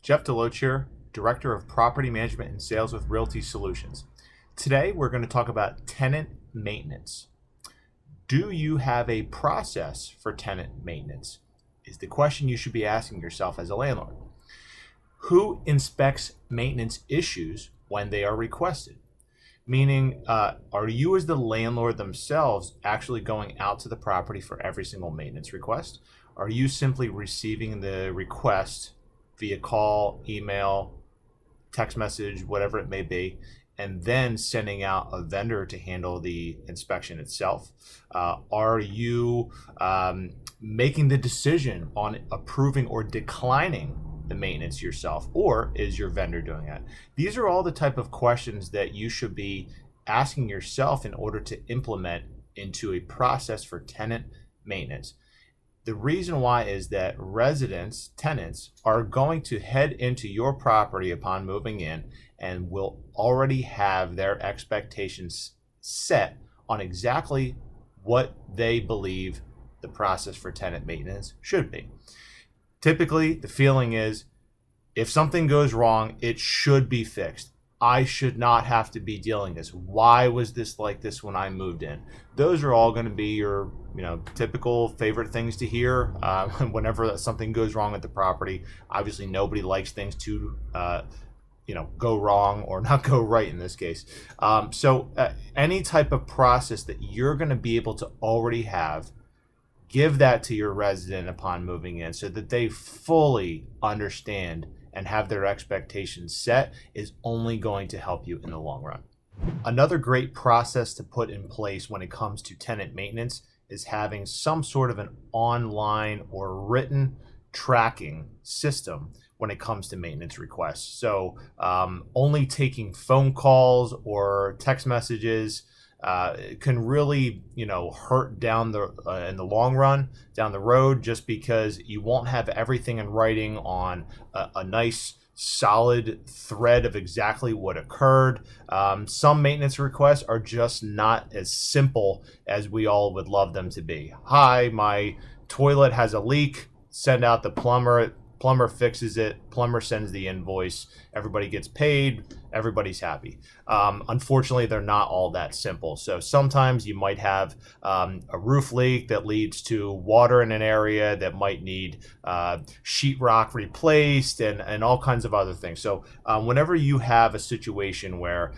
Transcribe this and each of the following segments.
Jeff Deloach here, Director of Property Management and Sales with Realty Solutions. Today, we're going to talk about tenant maintenance. Do you have a process for tenant maintenance? Is the question you should be asking yourself as a landlord. Who inspects maintenance issues when they are requested? Meaning, are you as the landlord themselves actually going out to the property for every single maintenance request? Are you simply receiving the request via call, email, text message, whatever it may be, and then sending out a vendor to handle the inspection itself? Are you making the decision on approving or declining the maintenance yourself, or is your vendor doing that? These are all the type of questions that you should be asking yourself in order to implement into a process for tenant maintenance. The reason why is that residents, tenants, are going to head into your property upon moving in and will already have their expectations set on exactly what they believe the process for tenant maintenance should be. Typically, the feeling is if something goes wrong, it should be fixed. I should not have to be dealing with this. Why was this like this when I moved in? Those are all going to be your, typical favorite things to hear whenever something goes wrong at the property. Obviously, nobody likes things to, go wrong or not go right in this case. So any type of process that you're going to be able to already have, give that to your resident upon moving in so that they fully understand and have their expectations set is only going to help you in the long run. Another great process to put in place when it comes to tenant maintenance is having some sort of an online or written tracking system when it comes to maintenance requests. So only taking phone calls or text messages can really, hurt down in the long run, down the road, just because you won't have everything in writing on a nice solid thread of exactly what occurred. Some maintenance requests are just not as simple as we all would love them to be. Hi, my toilet has a leak. Send out the plumber. Plumber fixes it, plumber sends the invoice, everybody gets paid, everybody's happy. Unfortunately, they're not all that simple. So sometimes you might have a roof leak that leads to water in an area that might need sheetrock replaced and all kinds of other things. So whenever you have a situation where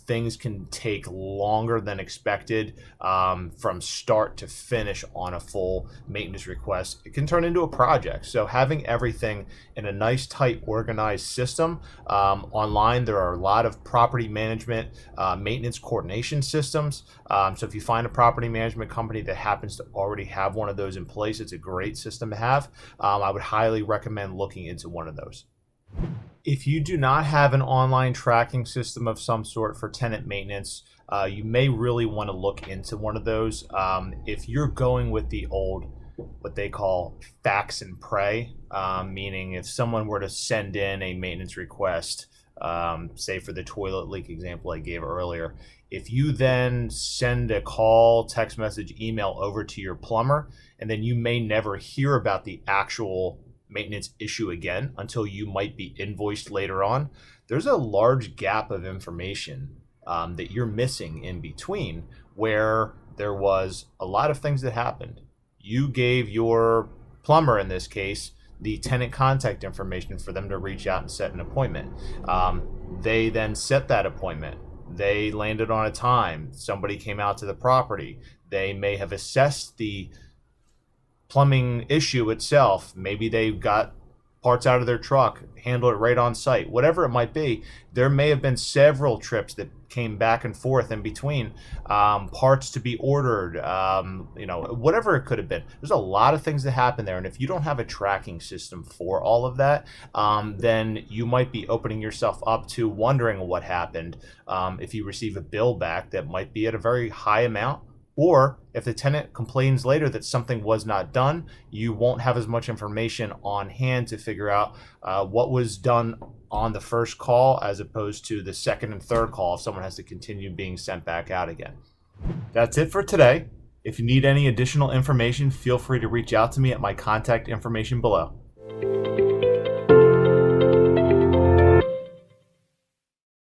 things can take longer than expected from start to finish on a full maintenance request, it can turn into a project. So having everything in a nice, tight, organized system. Online, there are a lot of property management maintenance coordination systems. So if you find a property management company that happens to already have one of those in place, it's a great system to have. I would highly recommend looking into one of those. If you do not have an online tracking system of some sort for tenant maintenance, you may really want to look into one of those. If you're going with the old, what they call Fax and Prey, meaning if someone were to send in a maintenance request, say for the toilet leak example I gave earlier, if you then send a call, text message, email over to your plumber, and then you may never hear about the actual maintenance issue again until you might be invoiced later on, there's a large gap of information that you're missing in between, where there was a lot of things that happened. You gave your plumber, in this case, the tenant contact information for them to reach out and set an appointment. They then set that appointment. They landed on a time. Somebody came out to the property. They may have assessed the plumbing issue itself. Maybe they got parts out of their truck, handled it right on site, whatever it might be. There may have been several trips that came back and forth in between, parts to be ordered, whatever it could have been. There's a lot of things that happen there. And if you don't have a tracking system for all of that, then you might be opening yourself up to wondering what happened if you receive a bill back that might be at a very high amount. Or if the tenant complains later that something was not done, you won't have as much information on hand to figure out what was done on the first call as opposed to the second and third call if someone has to continue being sent back out again. That's it for today. If you need any additional information, feel free to reach out to me at my contact information below.